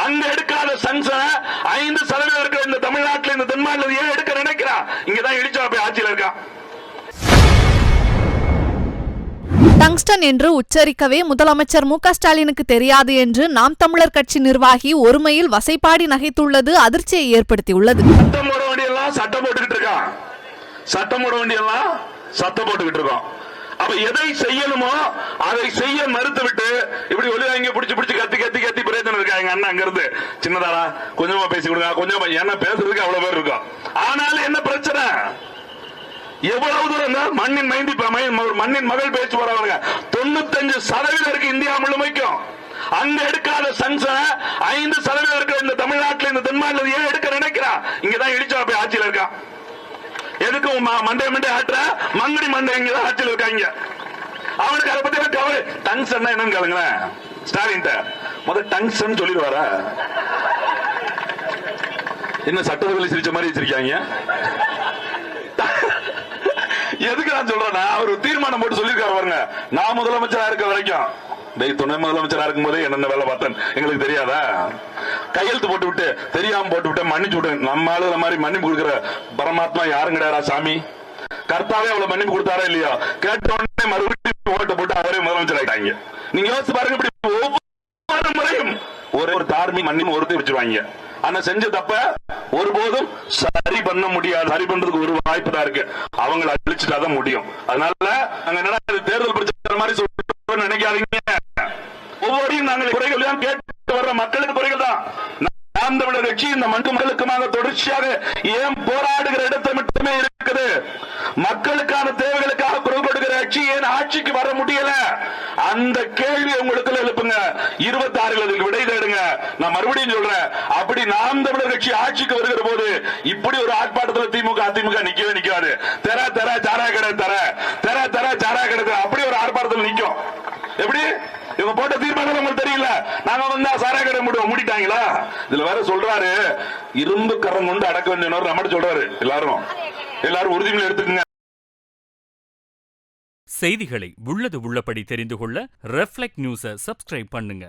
அங்க எடுக்காத சங்ஷனை 5% இருக்கிற இந்த தமிழ்நாட்டில் இந்த தென்மாநில ஏன் எடுக்க நினைக்கிறான்? இங்கதான் இடிச்சா போய் ஆட்சியில் இருக்கான். டங்ஸ்டன் என்று உச்சரிக்கவே முதலமைச்சர் மு க ஸ்டாலினுக்கு தெரியாது என்று நாம் தமிழர் கட்சி நிர்வாகி ஒருமையில் வசைபாடி நகைத்துள்ளது அதிர்ச்சியை ஏற்படுத்தியுள்ளது. சட்டம் போட வேண்டியெல்லாம் சட்டம் போட்டுக்கிட்டு இருக்கான், சட்டம் போட வேண்டியெல்லாம் சட்டம் போட்டுக்கிட்டு இருக்கோம். அப்ப எதை செய்யணுமோ அதை செய்ய மறுத்துவிட்டு இப்படி ஒளிவாங்க பிடிச்சு பிடிச்சு கத்தி கத்தி கத்தி பிரயோஜனம் இருக்கா? எங்க அண்ணன் அங்க இருந்து சின்னதாரா கொஞ்சமா பேசி கொடுங்க, கொஞ்சமா என்ன பேசுறதுக்கு அவ்வளவு பேர் இருக்கும். ஆனாலும் என்ன பிரச்சனை? எவ்வளவு தூரம் மண்ணின் மைந்தி மண்ணின் மகள் பேச்சு போறவங்க 95% இருக்கு இந்தியா முழுமைக்கும். அங்க எடுக்காத சங்ஷனை 5% இருக்கிற இந்த தமிழ்நாட்டில் இந்த தென்மாநில ஏன் எடுக்க நினைக்கிறான்? இங்கதான் இடிச்சா போய் ஆட்சியில் இருக்கான். எதுக்கு மண்டை மண்டை ஆட்டுற மங்கடி மண்டை இங்கதான் ஆட்சியில் இருக்காங்க. அவனுக்கு அதை பத்தி கவலை. டங்ஸ்டன் என்னன்னு கேளுங்களேன் ஸ்டாலின். முதல் டங்ஸ்டன் சொல்லிடுவாரா? என்ன சட்டத்தில் சிரிச்ச மாதிரி வச்சிருக்காங்க. எதுக்கு நான் சொல்றேன்னா, அவர் தீர்மானம் போட்டு சொல்லிருக்காரு பாருங்க, நான் முதலமைச்சரா இருக்க வரைக்கும் துணை முதலமைச்சரா இருக்கும் போதே என்னென்ன வேலை பார்த்தேன் எங்களுக்கு தெரியாதா? கையெழுத்து போட்டு விட்டு தெரியாம போட்டு விட்டு மன்னிச்சு விட்டு, நம்ம ஆளுகிற மாதிரி மன்னிப்பு கொடுக்கிற பரமாத்மா யாரும் கிடையாதா சாமி? கர்த்தாவே அவ்வளவு மன்னிப்பு கொடுத்தாரா இல்லையா? கேட்ட உடனே மறுபடியும் ஓட்டு போட்டு அவரே முதலமைச்சர் ஆயிட்டாங்க. நீங்க யோசிச்சு பாருங்க, இப்படி ஒவ்வொரு முறையும் ஒரு தார்மீக மன்னிப்பு ஒருத்தர் வச்சிருவாங்க. ஆனா செஞ்ச தப்ப ஒருபோதும் சரி பண்ண முடியாது. சரி பண்றதுக்கு ஒரு வாய்ப்பு தான் இருக்கு, அவங்களை அழிச்சுட்டாதான் முடியும். அதனால நாங்க என்ன தேர்தல் பிரச்சாரம் மாதிரி சொல்ல நினைக்காதீங்க. ஒவ்வொருவரையும் நாங்கள் குறைகள் தான் கேட்டு வர்ற மக்களுக்கு குறைகள் தான். நாம் தமிழர் கட்சி இந்த மக்களுக்குமாக தொடர்ச்சியாக ஏன் போராடுகிற இடத்தை மட்டுமே இருக்குது. மக்களுக்கான தேவைகளுக்காக குரல் கொடுக்கிற கட்சி ஏன் ஆட்சிக்கு வர முடியல? அந்த கேள்வி உங்களுக்கு எழுப்புங்க. 26 விடை தேடுங்க. நான் மறுபடியும் சொல்றேன், அப்படி நாம் தமிழர் கட்சி ஆட்சிக்கு வருகிற போது இப்படி ஒரு ஆர்ப்பாட்டத்தில் திமுக அதிமுக நிக்கவே நிக்காது. தெர தெர சாராய கடை தர தெர தெர சாராய கடை அப்படி ஒரு ஆர்ப்பாட்டத்தில் நிக்கும். எப்படி இவங்க போட்ட தீர்மானம் உங்களுக்கு தெரியல? நாங்க வந்தா சாராய கடை மூடிட்டாங்களா? இதுல வேற சொல்றாரு, இரும்பு கரம் கொண்டு அடக்க வேண்டிய நம்ம சொல்றாரு. எல்லாரும் உறுதிமொழி எடுத்துக்கங்க. செய்திகளை உள்ளது உள்ளபடி தெரிந்து கொள்ள ரெஃப்ளெக்ட் நியூஸை சப்ஸ்கிரைப் பண்ணுங்க.